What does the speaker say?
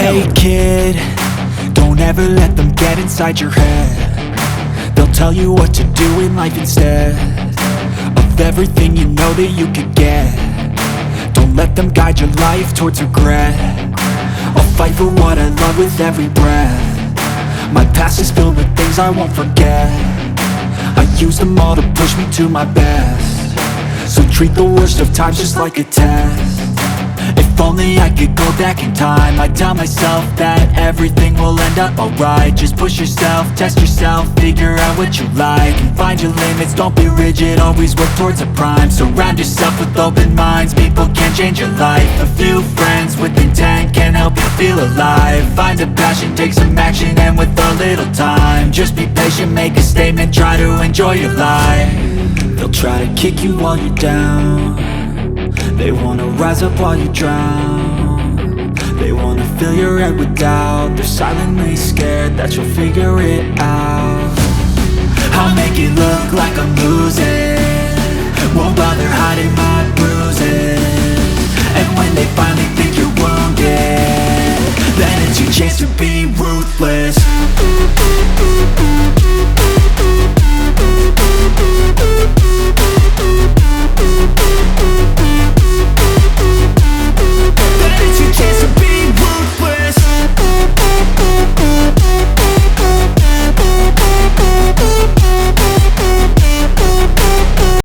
Hey kid, don't ever let them get inside your head. They'll tell you what to do in life instead of everything you know that you could get. Don't let them guide your life towards regret. I'll fight for what I love with every breath. My past is filled with things I won't forget. I use them all to push me to my best. So treat the worst of times just like a test. If only I could go back in time, I'd tell myself that everything will end up alright. Just push yourself, test yourself, figure out what you like, and find your limits, don't be rigid, always work towards a prime. Surround yourself with open minds, people can change your life. A few friends with intent can help you feel alive. Find a passion, take some action, and with a little time, just be patient, make a statement, try to enjoy your life. They'll try to kick you while you're down. They wanna rise up while you drown. They wanna fill your head with doubt. They're silently scared that you'll figure it out. I'll make it look like I'm losing, won't bother hiding my bruises. And when they finally think you're wounded, then it's your chance to be ruthless.